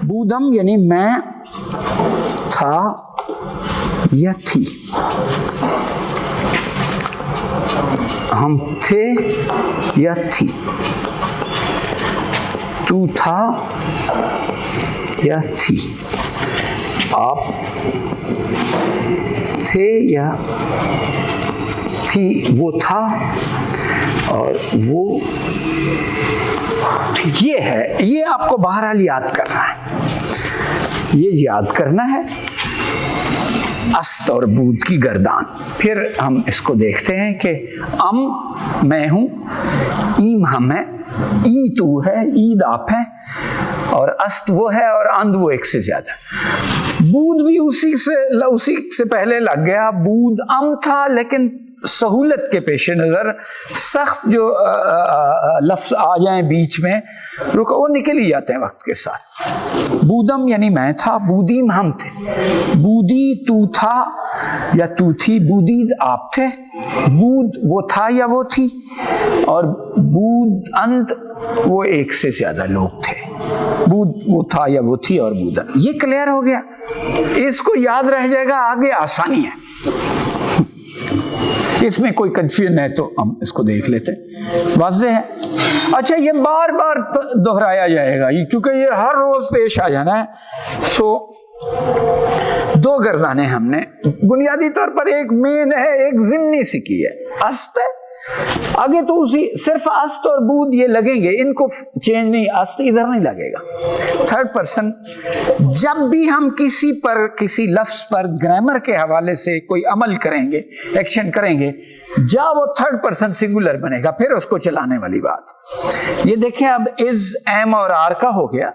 बूदम यानी मैं था या थी, हम थे या थी, तू था या थी, आप थे या थी, वो था और वो, ये है, ये आपको बहरहाल याद करना है, ये याद करना है अस्त और बूद की गर्दान। फिर हम इसको देखते हैं कि अम मैं हूं, ईम हम है, ई तू है, ईद आप है, और अस्त वो है और अंध वो एक से ज्यादा। बूद भी उसी से पहले लग गया, बूद अम था, लेकिन सहूलत के पेश नज़र सख्त जो लफ्ज़ आ जाएं बीच में रुको, वो निकल ही जाते हैं वक्त के साथ। बूदम यानी मैं था, बूदीम हम थे, बूदी तू था या तू थी, बूदीद आप थे, बूद वो था या वो थी, और बूद अंत वो एक से ज्यादा लोग थे। बूद वो था या वो थी और बूदन, ये क्लियर हो गया, इसको याद रह जाएगा, आगे आसानी है। इसमें कोई कंफ्यूजन है तो हम इसको देख लेते हैं, वाज़ेह है। अच्छा, ये बार बार दोहराया जाएगा क्योंकि ये हर रोज पेश आ जाना है। सो दो गर्दाने हमने बुनियादी तौर पर, एक मेन है, एक ज़िम्नी सी की है, अस्त है, आगे तो उसी सिर्फ अस्त और बूद ये लगेंगे, इनको चेंज नहीं, अस्त इधर नहीं लगेगा। थर्ड पर्सन, जब भी हम किसी पर, किसी लफ्ज पर ग्रामर के हवाले से कोई अमल करेंगे, एक्शन करेंगे, जब वो थर्ड पर्सन सिंगुलर बनेगा, फिर उसको चलाने वाली बात। ये देखें, अब इज, एम और आर का हो गया,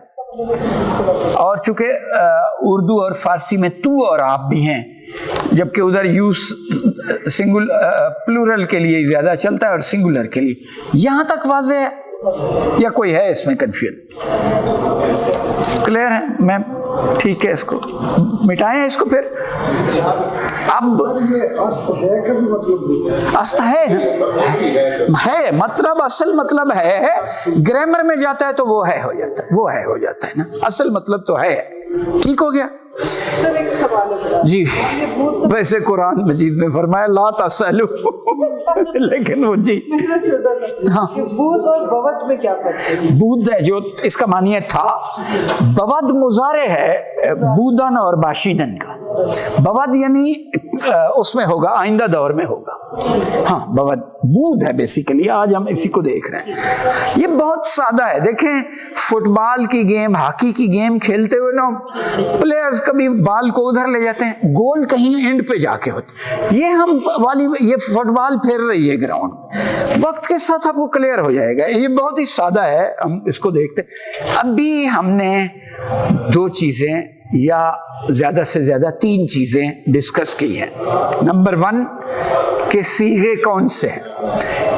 और चूंकि उर्दू और फारसी में तू और आप भी हैं, जबकि उधर यूज सिंगुल प्लूरल के लिए ज्यादा चलता है और सिंगुलर के लिए। यहां तक वाज़ेह है या कोई है इसमें कंफ्यूजन? क्लियर है? मैं ठीक है, इसको मिटाएं इसको। फिर अब ये अस्त है का भी मतलब अस्त है मतलब असल मतलब है, ग्रामर में जाता है तो वो है हो जाता है, वो है हो जाता है ना, असल मतलब तो है। ठीक हो गया जी। वैसे कुरान मजीद में फरमाया ला तसलू लेकिन वो जी हाँ, बूद और बवद में क्या फर्क है? बूद है जो इसका मानिए था, बवद मुजारे है बूदन और बाशिदन का। बवद यानी उसमें होगा, आइंदा दौर में होगा। हाँ, बवद बूद है बेसिकली, आज हम इसी को देख रहे हैं। ये बहुत सादा है। देखें, फुटबॉल की गेम, हॉकी की गेम खेलते हुए ना प्लेयर्स कभी बाल को उधर ले जाते हैं, गोल कहीं एंड पे जाके होते। ये हम वाली, ये फुटबॉल फेर रही है ग्राउंड, वक्त के साथ आपको क्लियर हो जाएगा। ये बहुत ही सादा है, हम इसको देखते। अभी हमने दो चीजें या ज्यादा से ज्यादा तीन चीजें डिस्कस की हैं। नंबर 1 के सीगे कौन से हैं,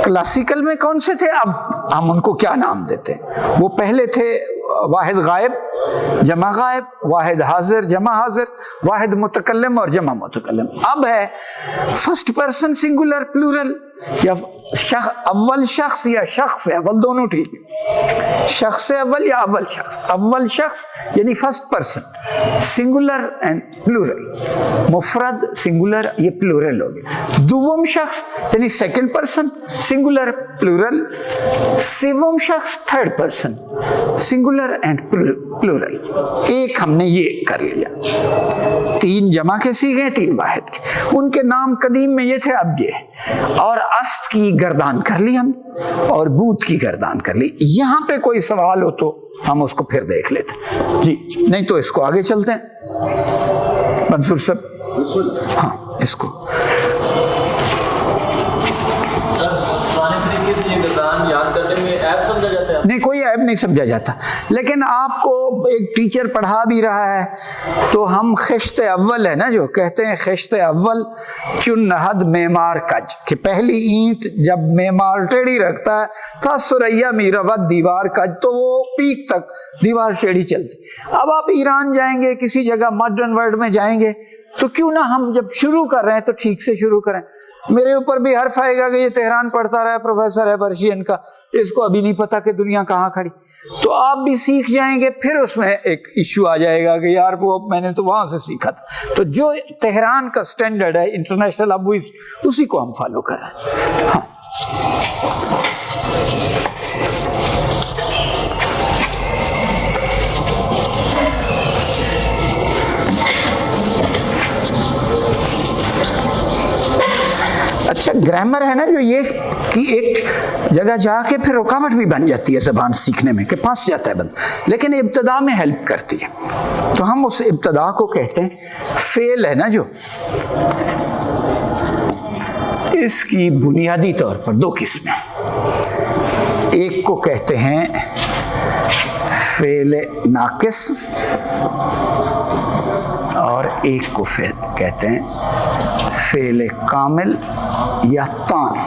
क्लासिकल में कौन से थे, अब हम उनको क्या नाम देते हैं। वो पहले थे वाहिद गायब जमा गायब, वाहिद हाजिर जमा हाजिर, वाहिद मुतकल्लिम और जमा मुतकल्लिम। अब है फर्स्ट पर्सन सिंगुलर प्लूरल, या अव्वल शख्स या शख्स अव्वल, दोनों ठीक है। शख्स अव्वल या अव्वल शख्स, अव्वल शख्स यानी first person singular and plural, मुफरद सिंगुलर ये प्लूरल हो गया। दुवम शख्स यानी सेकंड पर्सन सिंगुलर प्लूरल, सेवम शख्स third person singular and plural. एक हमने ये कर लिया, 3 जमा के सीखे, 3 वाहिद के। उनके नाम कदीम में ये थे, अब ये। और अस्त की गर्दान कर ली हम और बूत की गर्दान कर ली। यहां पे कोई सवाल हो तो हम उसको फिर देख लेते जी, नहीं तो इसको आगे चलते हैं। मंसूर साहब, हाँ इसको याद करने में ऐप समझा जाता है? नहीं, कोई ऐप नहीं समझा जाता, लेकिन आपको एक टीचर पढ़ा भी रहा है तो हम खिश्त अव्वल है ना, जो कहते हैं खिश्त अव्वल चुन नहद मेमार कज, कि पहली ईंट जब मेमार टेढ़ी रखता है था सुरैया मीरवत दीवार कज, तो वो पीक तक दीवार टेढ़ी चलती। अब आप ईरान जाएंगे, किसी जगह मॉडर्न वर्ल्ड में जाएंगे, तो क्यों ना हम जब शुरू कर रहे हैं तो ठीक से शुरू करें। मेरे ऊपर भी हर्फ आएगा कि ये तेहरान पढ़ता रहा प्रोफेसर है पर्शियन का, इसको अभी नहीं पता कि दुनिया कहाँ खड़ी। تو آپ بھی سیکھ جائیں گے. پھر اس میں ایک ایشو آ جائے گا کہ یار وہ میں نے تو وہاں سے سیکھا تھا. تو جو تہران کا سٹینڈرڈ ہے انٹرنیشنل، اب اسی کو ہم فالو کر رہے ہیں. ہاں اچھا گرامر ہے نا جو یہ کہ ایک جگہ جا کے پھر رکاوٹ بھی بن جاتی ہے زبان سیکھنے میں کہ پھنس جاتا ہے بند، لیکن ابتدا میں ہیلپ کرتی ہے. تو ہم اس ابتدا کو کہتے ہیں فعل ہے نا جو، اس کی بنیادی طور پر دو قسمیں، ایک کو کہتے ہیں فعل ناقص اور ایک کو کہتے ہیں فعل کامل یا تام.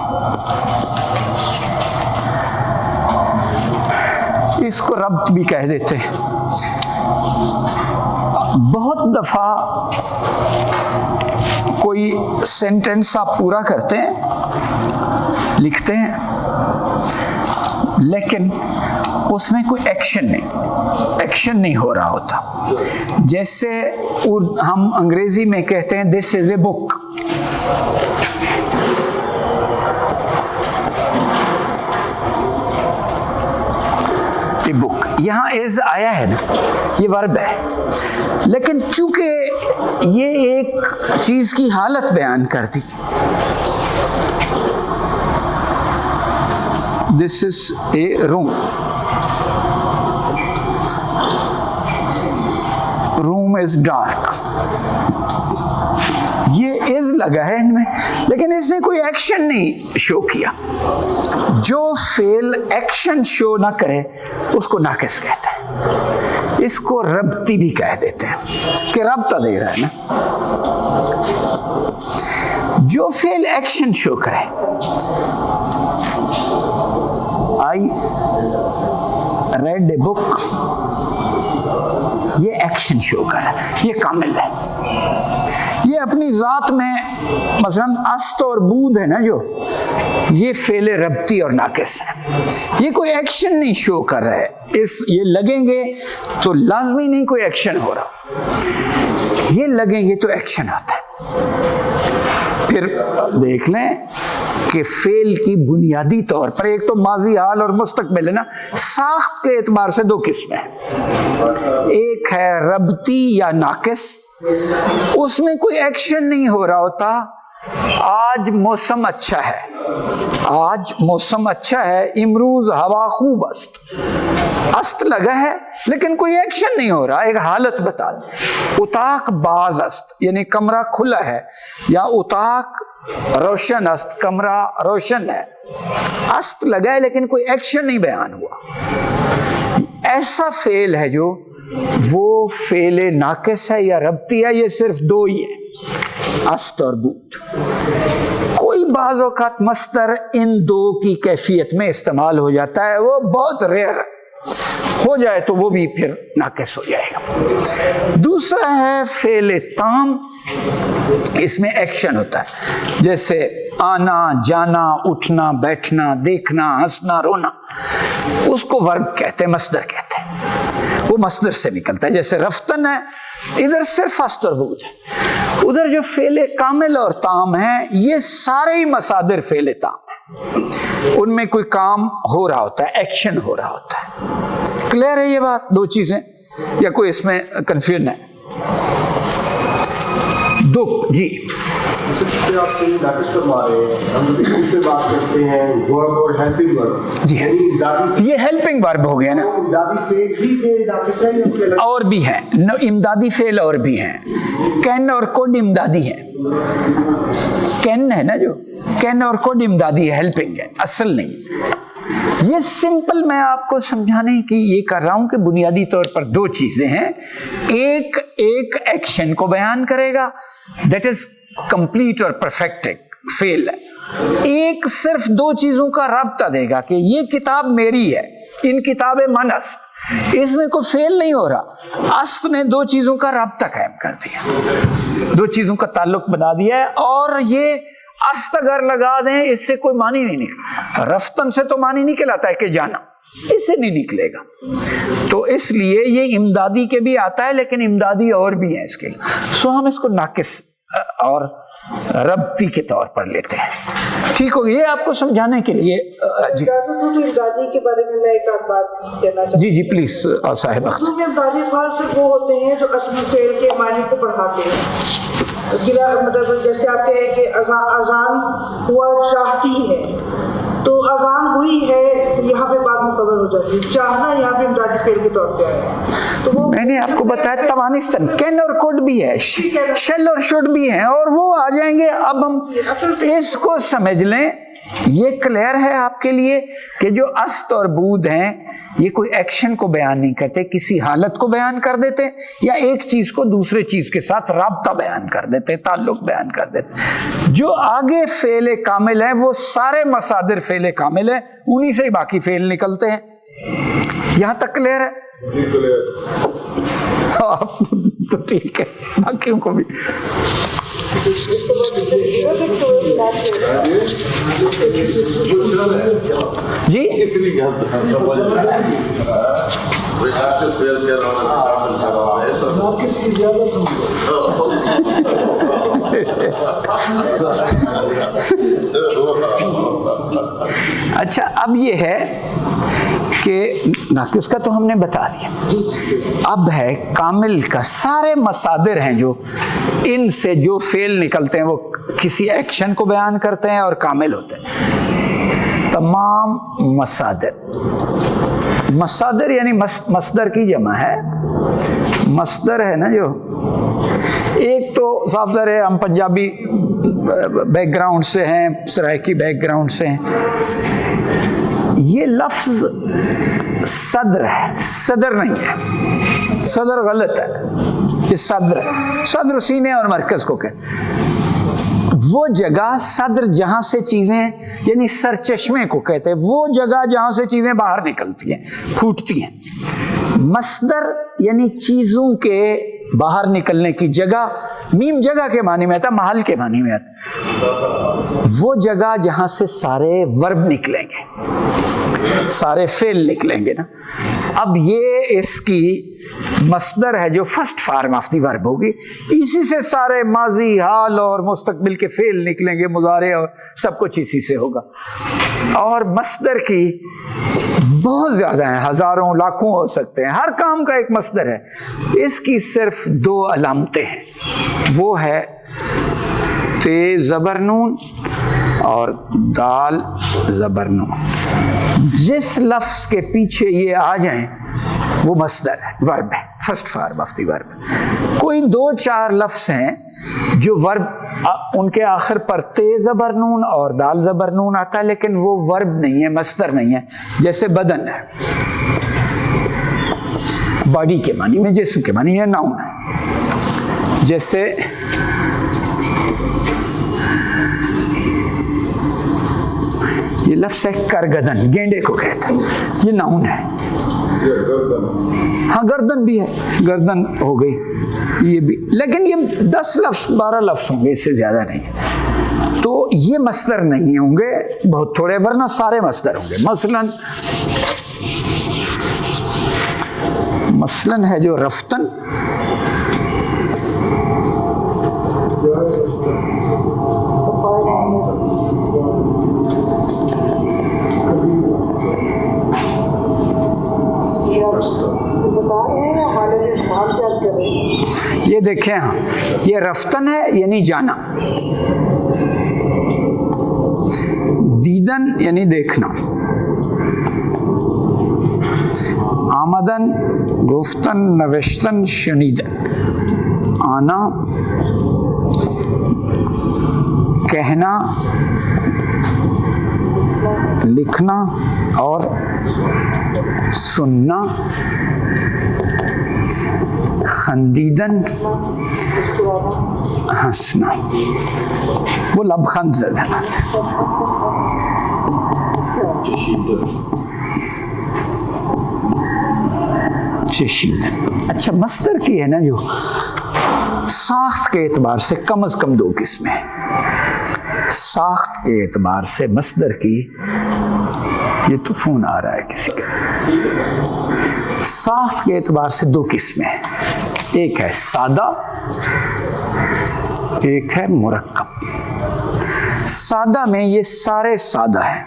اس کو ربط بھی کہہ دیتے ہیں. بہت دفعہ کوئی سینٹینس آپ پورا کرتے ہیں، لکھتے ہیں، لیکن اس میں کوئی ایکشن نہیں ہو رہا ہوتا. جیسے ہم انگریزی میں کہتے ہیں دس از اے بک، بک یہاں ایز آیا ہے نا، یہ ورب ہے، لیکن چونکہ یہ ایک چیز کی حالت بیان کر دی، دس از اے روم، روم از ڈارک، یہ از لگا ہے ان میں، لیکن اس نے کوئی ایکشن نہیں شو کیا. جو فعل ایکشن شو نہ کرے اس کو ناقص کہتے ہیں. اس کو ربطی بھی کہہ دیتے ہیں کہ ربطہ دے رہا ہے نا. جو فعل ایکشن شو کرے، آئی ریڈ اے بک، یہ ایکشن شو کر رہا ہے، یہ کامل ہے. یہ اپنی ذات میں مثلا است اور بود ہے نا جو، یہ فعل ربطی اور ناقص ہے. یہ کوئی ایکشن نہیں شو کر رہا ہے، یہ لگیں گے تو لازمی نہیں کوئی ایکشن ہو رہا، یہ لگیں گے تو ایکشن ہوتا ہے. پھر دیکھ لیں کہ فعل کی بنیادی طور پر ایک تو ماضی، حال اور مستقبل ہے نا. ساخت کے اعتبار سے دو قسمیں ہیں، ایک ہے ربطی یا ناقص، اس میں کوئی ایکشن نہیں ہو رہا ہوتا. آج موسم اچھا ہے، آج موسم اچھا ہے، امروز ہوا خوب است لگا ہے لیکن کوئی ایکشن نہیں ہو رہا. ایک حالت بتا دیں، اتاق باز است یعنی کمرہ کھلا ہے، یا اتاق روشن است کمرہ روشن ہے. است لگا ہے لیکن کوئی ایکشن نہیں بیان ہوا. ایسا فعل ہے جو وہ فعل ناقص ہے یا ربطی ہے. یہ صرف دو ہی ہیں، است اور بود. کوئی بعض اوقات مصدر ان دو کی کیفیت میں استعمال ہو جاتا ہے، وہ بہت ریئر ہو جائے تو وہ بھی پھر ناقص ہو جائے گا. دوسرا ہے فعل تام، اس میں ایکشن ہوتا ہے، جیسے آنا جانا، اٹھنا بیٹھنا، دیکھنا ہنسنا رونا. اس کو ورب کہتے ہیں، مصدر کہتے ہیں، وہ مصدر سے نکلتا ہے. جیسے رفتن ہے، ادھر صرف است اور بود ہے. ادھر جو فعل کامل اور تام ہیں، یہ سارے ہی مصادر فعل تام ہیں، ان میں کوئی کام ہو رہا ہوتا ہے، ایکشن ہو رہا ہوتا ہے. کلیئر ہے یہ بات؟ دو چیزیں یا کوئی اس میں کنفیوژن ہے؟ دو جی آپ سے ناقص کروا رہے ہیں، ہم اس پہ بات کرتے ہیں ورب اور ہیلپنگ ورب. جی یہ ہیلپنگ ورب ہو گیا نا. امدادی فعل بھی فعل ناقص ہے یا کوئی الگ؟ اور بھی ہیں امدادی فعل، اور بھی ہیں. کین اور کوڈ امدادی ہے. کین ہے نا جو، کین اور کوڈ امدادی ہے، ہیلپنگ ہے، اصل نہیں. یہ سمپل میں آپ کو سمجھانے کی یہ کر رہا ہوں کہ بنیادی طور پر دو چیزیں ہیں. ایک ایکشن کو بیان کرے گا، دیٹ از کمپلیٹ اور پرفیکٹ فعل ہے. ایک صرف دو چیزوں کا رابطہ دے گا کہ یہ کتاب میری ہے، ان کتابیں من است، اس میں کوئی فعل نہیں ہو رہا. است نے دو چیزوں کا رابطہ قائم کر دیا، دو چیزوں کا تعلق بنا دیا ہے. اور یہ است اگر لگا دیں اس سے کوئی معنی نہیں نکلا. رفتن سے تو معنی نکلاتا ہے کہ جانا، اس سے نہیں نکلے گا. تو اس لیے یہ امدادی کے بھی آتا ہے، لیکن امدادی اور بھی ہیں اس کے لیے. سو ہم اس کو ناقص اور ربطی کے طور پر لیتے ہیں. ٹھیک ہو، یہ آپ کو سمجھانے کے لیے. جی امدادی کے بارے میں ایک بات کہنا چاہتا ہوں. جی پلیز صاحب اختر. اردو میں امدادی افعال صرف وہ ہوتے ہیں جو اصل فعل کے معنی کو بڑھاتے ہیں. مطلب جیسے آپ کہیں کہ اذان ہوا چاہتی ہے، تو اذان ہوئی ہے یہاں پہ بات مکمل ہو جاتی ہے. چاہنا یہاں پہ امدادی فعل کے طور پہ آیا. تو وہ میں نے آپ کو بتایا توانستن کین اور کوڈ بھی ہے، شل اور شوڈ بھی ہیں، اور وہ آ جائیں گے. اب ہم اس کو سمجھ لیں، یہ کلیئر ہے آپ کے لیے کہ جو است اور بود ہیں یہ کوئی ایکشن کو بیان نہیں کرتے، کسی حالت کو بیان کر دیتے، یا ایک چیز کو دوسرے چیز کے ساتھ رابطہ بیان کر دیتے، تعلق بیان کر دیتے. جو آگے فعل کامل ہے وہ سارے مصادر فعل کامل ہیں، انہی سے باقی فعل نکلتے ہیں. یہاں تک کلیئر ہے؟ آپ تو ٹھیک ہے، باقیوں کو بھی. جی اچھا، اب یہ ہے کہ ناقص کا تو ہم نے بتا دیا. اب ہے کامل کا. سارے مصادر ہیں جو ان سے جو فعل نکلتے ہیں وہ کسی ایکشن کو بیان کرتے ہیں اور کامل ہوتے ہیں. تمام مصادر یعنی مصدر کی جمع ہے. مصدر ہے نا جو ایک تو صاف ظاہر ہے ہم پنجابی بیک گراؤنڈ سے ہیں، سرائکی بیک گراؤنڈ سے ہیں. یہ لفظ صدر ہے، صدر نہیں ہے. صدر غلط ہے، یہ صدر ہے. صدر سینے اور مرکز کو کہتے ہیں. وہ جگہ صدر جہاں سے چیزیں یعنی سرچشمے کو کہتے ہیں، وہ جگہ جہاں سے چیزیں باہر نکلتی ہیں، پھوٹتی ہیں. مصدر یعنی چیزوں کے باہر نکلنے کی جگہ. میم جگہ کے معنی میں آتا، محل کے معنی میں آتا. وہ جگہ جہاں سے سارے ورب نکلیں گے، سارے فعل نکلیں گے نا. اب یہ اس کی مصدر ہے جو فرسٹ فارم آف دی ورب ہوگی. اسی سے سارے ماضی، حال اور مستقبل کے فعل نکلیں گے، مضارع اور سب کچھ اسی سے ہوگا. اور مصدر کی بہت زیادہ ہیں، ہزاروں لاکھوں ہو سکتے ہیں. ہر کام کا ایک مصدر ہے. اس کی صرف 2 علامتیں ہیں، وہ ہے تیز زبر نون اور دال زبر نون. جس لفظ کے پیچھے یہ آ جائیں وہ مصدر ہے، ورب ہے، فرسٹ فارم آف دی ورب. کوئی 2-4 لفظ ہیں جو ورب ان کے آخر پر تیز زبر نون اور دال زبر نون آتا ہے، لیکن وہ ورب نہیں ہے، مصدر نہیں ہے. جیسے بدن ہے، باڈی کے معنی میں، جسم کے معنی ہے، ناؤن ہے. جیسے یہ لفظ ہے کرگدن، گینڈے کو کہتا ہے، یہ ناؤن ہے. ہاں گردن بھی ہے، گردن ہو گئی یہ بھی، لیکن یہ 10 لفظ 12 لفظ ہوں گے، اس سے زیادہ نہیں. تو یہ مصدر نہیں ہوں گے، بہت تھوڑے، ورنہ سارے مصدر ہوں گے. مثلاً ہے جو رفتن، یہ دیکھیں. ہاں یہ رفتن ہے یعنی جانا، دیدن یعنی دیکھنا، آمدن، گفتن، نوشتن، شنیدن. آنا، کہنا، لکھنا اور سننا. خندیدن، ہنسنا. وہ لبخند زدہ ہے. چشیدن. اچھا، مصدر کی ہے نا جو ساخت کے اعتبار سے کم از کم 2 قسمیں ہیں. ساخت کے اعتبار سے مصدر کی، یہ تو فون آ رہا ہے کسی کا، ساخت کے اعتبار سے دو قسمیں ہیں، ایک ہے سادہ، ایک ہے مرکب۔ سادہ میں یہ سارے سادہ ہیں،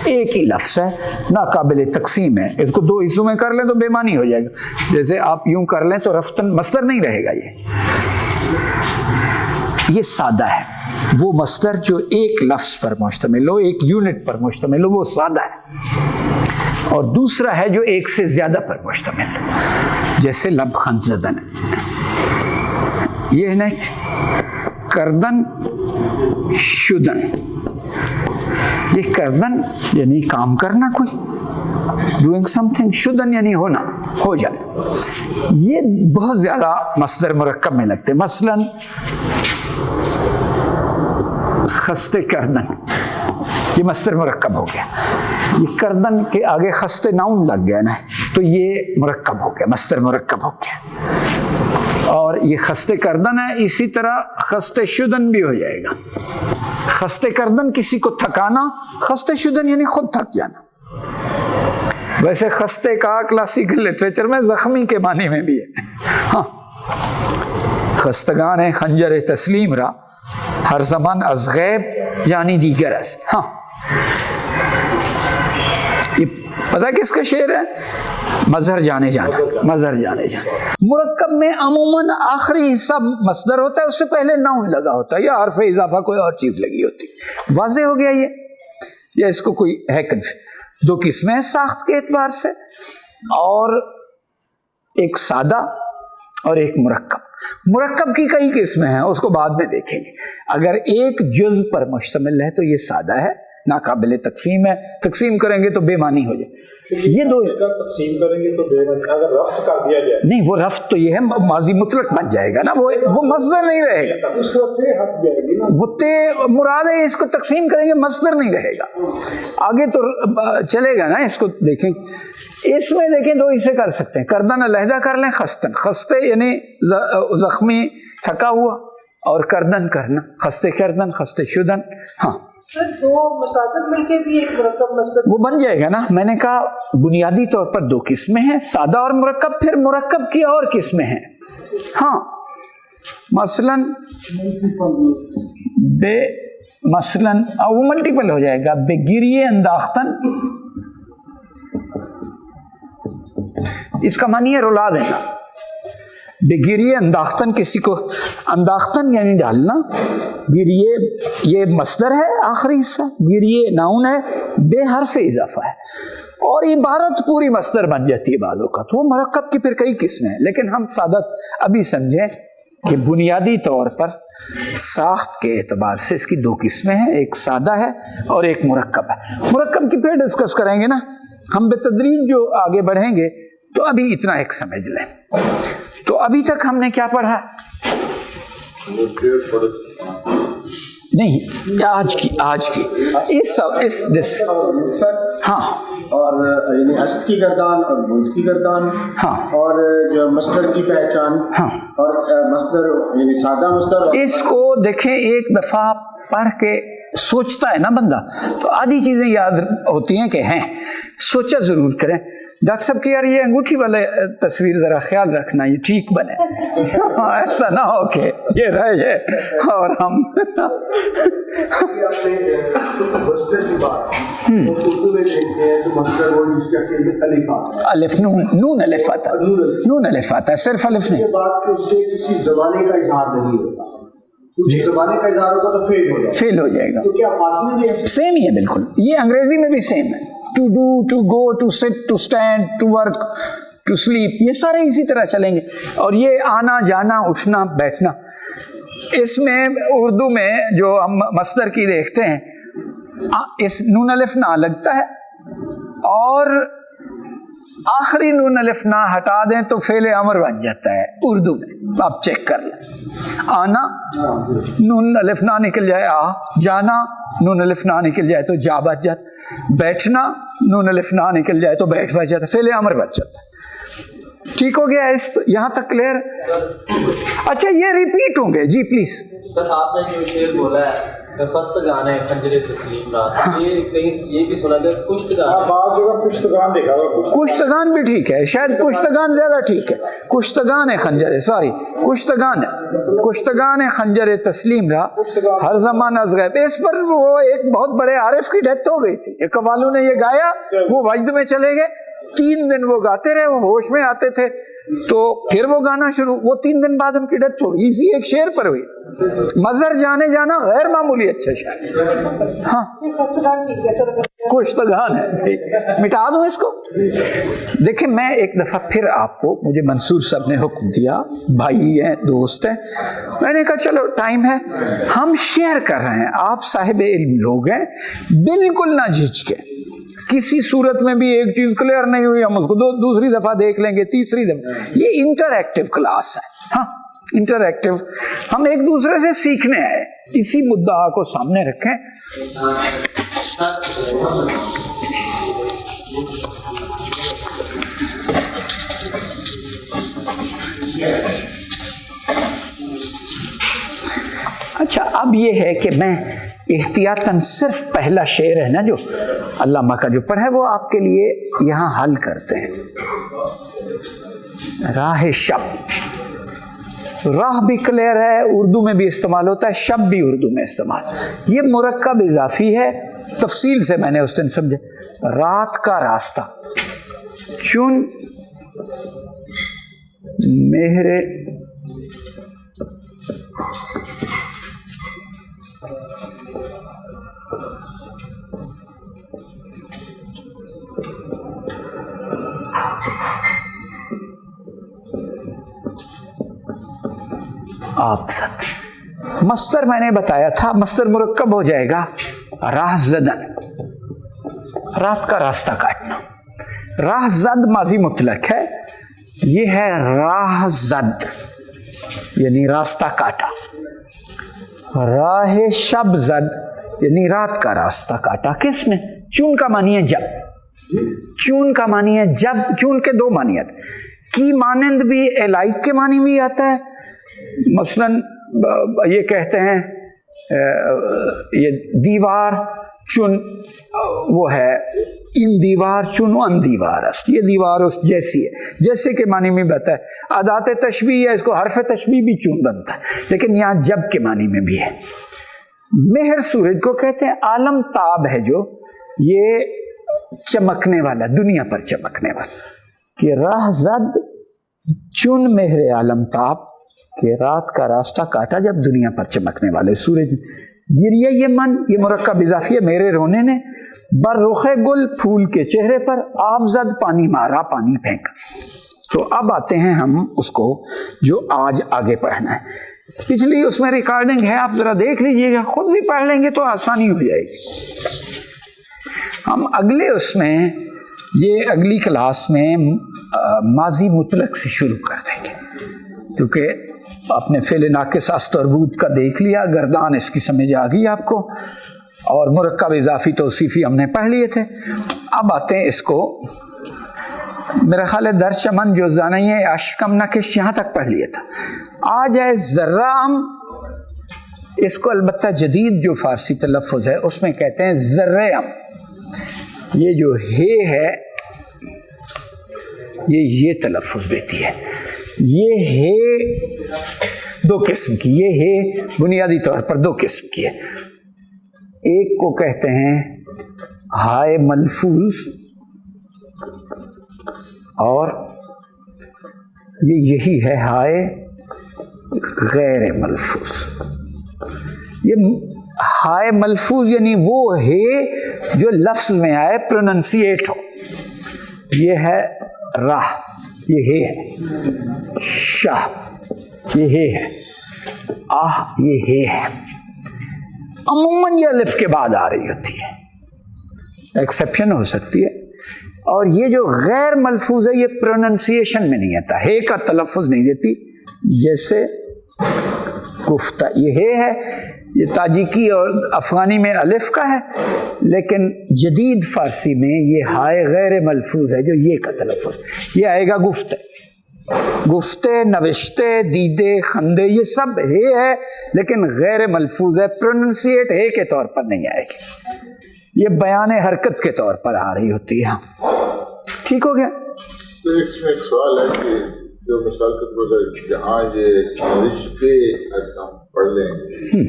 ایک ہی لفظ ہے، ناقابل تقسیم ہے، اس کو دو حصوں میں کر لیں تو بے معنی ہو جائے گا، جیسے آپ یوں کر لیں تو رفتن مصدر نہیں رہے گا۔ یہ سادہ ہے، وہ مصدر جو ایک لفظ پر مشتمل ہو، ایک یونٹ پر مشتمل ہو، وہ سادہ ہے۔ اور دوسرا ہے جو ایک سے زیادہ پر مشتمل ہو، جیسے لب خنزدن، یہ ہے نا، کردن شدن، یہ کردن یعنی کام کرنا، کوئی ڈوئنگ سم تھنگ، شدن یعنی ہونا، ہو جانا، یہ بہت زیادہ مصدر مرکب میں لگتے ہیں۔ مثلا خستے کردن، یہ مصدر مرکب ہو گیا، یہ کردن کے آگے خستے ناؤن لگ گیا نا، تو یہ مرکب ہو گیا، مصدر مرکب ہو گیا۔ اور یہ خستے کردن ہے، اسی طرح خستے شدن بھی ہو جائے گا۔ خستے کردن کسی کو تھکانا، خستے شدن یعنی خود تھک جانا۔ ویسے خستے کا کلاسیکل لٹریچر میں زخمی کے معنی میں بھی ہے، ہاں، خستگان خنجر تسلیم را ہر زمان از غیب یعنی دیگر است۔ ہاں، یہ پتہ کس کا شعر ہے؟ مظہر جانے جانا، مظہر جانے جانا۔ مرکب میں عموماً آخری حصہ مصدر ہوتا ہے، اس سے پہلے ناؤن لگا ہوتا ہے یا حرف اضافہ کوئی اور چیز لگی ہوتی۔ واضح ہو گیا یہ، یا اس کو کوئی ہے کنفیوژن؟ دو قسمیں ہیں ساخت کے اعتبار سے، اور ایک سادہ اور ایک مرکب۔ مرکب کی کئی قسمیں ہیں، اس کو بعد میں دیکھیں گے۔ اگر ایک جزء پر مشتمل ہے تو یہ سادہ ہے، ناقابل تقسیم ہے، تقسیم کریں گے تو بے معنی ہو جائے۔ یہ دو تقسیم کریں گے تو بے معنی، اگر رفت کر دیا جائے نہیں، وہ رفت تو یہ ہے، ماضی مطلق بن جائے گا نا، وہ مصدر نہیں رہے گا، اس وقت ہٹ جائے گی نا، وہ تے مراد ہے، اس کو تقسیم کریں گے مصدر نہیں رہے گا، آگے تو چلے گا نا، اس کو دیکھیں۔ اس میں دیکھیں دو اسے کر سکتے ہیں، کردن علیحدہ کر لیں، خستن، خستے یعنی زخمی تھکا ہوا، اور کردن کرنا، خستے کردن، خستے شدن۔ ہاں، دو مسافر مل کے بھی ایک مرکب مصدر وہ بن جائے گا نا۔ میں نے کہا بنیادی طور پر دو قسمیں ہیں، سادہ اور مرکب، پھر مرکب کی اور قسمیں ہیں۔ ہاں، مثلاً بے، مثلاً وہ ملٹیپل ہو جائے گا، بے گریے انداختن، اس کا معنی ہے رلا دینا۔ بے گریے انداختن، کسی کو انداختن یعنی ڈالنا، گریے یہ مصدر ہے آخری حصہ، گریے ناؤن ہے، بے حرف اضافہ ہے، اور عبارت پوری مصدر بن جاتی ہے بعض اوقات۔ وہ مرکب کی پھر کئی قسمیں ہیں، لیکن ہم سادت ابھی سمجھیں کہ بنیادی طور پر ساخت کے اعتبار سے اس کی دو قسمیں ہیں، ایک سادہ ہے اور ایک مرکب ہے۔ مرکب کی پھر ڈسکس کریں گے نا ہم بتدریج، جو آگے بڑھیں گے تو ابھی اتنا ایک سمجھ لیں۔ تو ابھی تک ہم نے کیا پڑھا؟ نہیں، آج کی ہاں، اور یعنی اشت کی گردان اور بود کی گردان، ہاں، اور جو مصدر کی پہچان، ہاں، اور مصدر یعنی سادہ مصدر، اس کو دیکھیں ایک دفعہ پڑھ کے سوچتا ہے نا بندہ تو آدھی چیزیں یاد ہوتی ہیں کہ ہیں، سوچا ضرور کریں۔ ڈاکٹر صاحب کہ یار یہ انگوٹھی والے تصویر ذرا خیال رکھنا، یہ ٹھیک بنے، ایسا نہ ہو کہ یہ رہ جائے اور ہم الف نون الف آتا، نون الف آتا ہے، صرف الف نہیں۔ کسی زمانے کا اظہار نہیں ہوتا، کچھ زمانے کا اظہار ہوتا تو فیل ہو جائے گا، تو کیا فاصلے بھی ہے؟ سیم ہی ہے بالکل، یہ انگریزی میں بھی سیم ہے، to do, to go, to sit, to stand, to work, to sleep, یہ سارے اسی طرح چلیں گے۔ اور یہ آنا جانا، اٹھنا بیٹھنا، اس میں اردو میں جو ہم مصدر کی دیکھتے ہیں، اس نون الف نہ لگتا ہے، اور آخری نون الف نہ ہٹا دیں تو فعل امر بن جاتا ہے اردو میں، آپ چیک کر لیں۔ آنا نون الف نہ نکل جائے آ، جانا نون الف نہ نکل جائے تو جا بچ جاتا، بیٹھنا نون الف نہ نکل جائے تو بیٹھ بچ جاتا، فعل امر بچ جاتا۔ ٹھیک ہو گیا، اس یہاں تک کلیئر؟ اچھا، یہ ریپیٹ ہوں گے جی پلیز۔ سر آپ نے جو شعر بولا ہے خستگان ہے خنجر تسلیم رات، یہ کہیں یہ بھی سنا تھا کشتگان ہے، بعض جگہ کشتگان دیکھا ہوا، کشتگان بھی ٹھیک ہے، شاید کشتگان زیادہ ٹھیک ہے، کشتگان خنجر، سوری کشتگان خنجر تسلیم را ہر زمان از غیب. اس پر وہ ایک بہت بڑے عارف کی ڈیتھ ہو گئی تھی، ایک قوالوں نے یہ گایا، وہ وجد میں چلے گئے، 3 دن وہ گاتے رہے، وہ ہوش میں آتے تھے، تو پھر وہ گانا شروع، وہ 3 دن بعد ان کی ڈیتھ ہو گئی، اسی ایک شعر پر ہوئی. مظہر جانے جانا غیر معمولی اچھا شعر. ہاں کشتگان ہے، مٹا دوں اس کو. دیکھیں میں ایک دفعہ پھر آپ کو، مجھے منصور صاحب نے حکم دیا، بھائی ہیں دوست ہیں، میں نے کہا چلو ٹائم ہے، ہم شیئر کر رہے ہیں، آپ صاحب علم لوگ ہیں، بالکل نہ جھجکیں. کسی صورت میں بھی ایک چیز کلیئر نہیں ہوئی ہم اس کو دوسری دفعہ دیکھ لیں گے، تیسری دفعہ. یہ انٹر-ایکٹیو کلاس ہے. ہاں انٹر-ایکٹیو، ہم ایک دوسرے سے سیکھنے آئے، اسی مدعا کو سامنے رکھیں. اچھا اب یہ ہے کہ میں احتیاطاً صرف پہلا شعر ہے نا جو علامہ کا جو پڑھا ہے وہ آپ کے لیے یہاں حل کرتے ہیں. راہ شب، راہ بھی کلیئر ہے، اردو میں بھی استعمال ہوتا ہے، شب بھی اردو میں استعمال. یہ مرکب اضافی ہے، تفصیل سے میں نے اس دن سمجھا. رات کا راستہ چون مہر آپ ساتھ. مصدر میں نے بتایا تھا، مصدر مرکب ہو جائے گا راہ زدن، رات کا راستہ کاٹنا. راہ زد ماضی مطلق ہے، یہ ہے راہ زد یعنی راستہ کاٹا. راہ شب زد یعنی رات کا راستہ کاٹا. کس نے؟ چون کا معنی ہے جب، چون کا معنی ہے جب. چون کے 2 معنیت، کی مانند بھی الائک کے معنی بھی آتا ہے. مثلاً یہ کہتے ہیں یہ دیوار چون وہ ہے ان دیوار چونو ان دیوار است، یہ دیوار اس جیسی ہے، جیسے کہ معنی میں بتا ہے. ادات تشبیہ ہے، اس کو حرف تشبیہ بھی چون بنتا ہے، لیکن یہاں جب کے معنی میں بھی ہے. مہر سورج کو کہتے ہیں. عالم تاب ہے جو یہ چمکنے والا، دنیا پر چمکنے والا. کہ راہ زد چون مہر عالم تاب، کہ رات کا راستہ کاٹا جب دنیا پر چمکنے والے سورج. گریہ یہ من، یہ مرکب اضافی ہے، میرے رونے نے. بر رخ گل، پھول کے چہرے پر. آب زد پانی مارا، پانی پھینک. تو اب آتے ہیں ہم اس کو جو آج آگے پڑھنا ہے. پچھلی اس میں ریکارڈنگ ہے، آپ ذرا دیکھ لیجئے گا، خود بھی پڑھ لیں گے تو آسانی ہو جائے گی. ہم اگلے اس میں یہ اگلی کلاس میں ماضی مطلق سے شروع کر دیں گے، کیونکہ آپ نے فعل ناقص است اور بود کا دیکھ لیا، گردان اس کی سمجھ آ گئی آپ کو، اور مرکب اضافی توصیفی ہم نے پڑھ لیے تھے. اب آتے ہیں اس کو، میرا خیال ہے در چمن جو زانیہ اشکم نکش یہاں تک پڑھ لیا تھا. آج ہے ذرام، اس کو البتہ جدید جو فارسی تلفظ ہے اس میں کہتے ہیں ذرعم. یہ جو ہے یہ تلفظ دیتی ہے. یہ ہے 2 قسم کی، یہ ہے بنیادی طور پر 2 قسم کی ہے. ایک کو کہتے ہیں ہائے ملفوظ، اور یہی ہے ہائے غیر ملفوظ. یہ ہائے ملفوظ یعنی وہ ہے جو لفظ میں آئے، پروننسیٹ ہو. یہ ہے راہ، یہ ہے شاہ، یہ ہے آہ، یہ ہے. عموماً یہ الف کے بعد آ رہی ہوتی ہے، ایکسیپشن ہو سکتی ہے. اور یہ جو غیر ملفوظ ہے یہ پروننسیشن میں نہیں آتا، ہے کا تلفظ نہیں دیتی. جیسے گفتہ، یہ ہے، یہ تاجیکی اور افغانی میں الف کا ہے، لیکن جدید فارسی میں یہ ہائے غیر ملفوظ ہے جو یہ کا تلفظ، یہ آئے گا گفتہ. گفتے، نوشتے، دیدے، خندے، یہ سب ہے لیکن غیر ملفوظ ہے، پروننسیٹ ہے کے طور پر نہیں آئے گی، یہ بیان حرکت کے طور پر آ رہی ہوتی ہے۔ ٹھیک ہو گیا؟ تو اس میں ایک سوال ہے کہ جو مثال کے طور پر جہاں یہ نوشتے ہم پڑھ لیں گے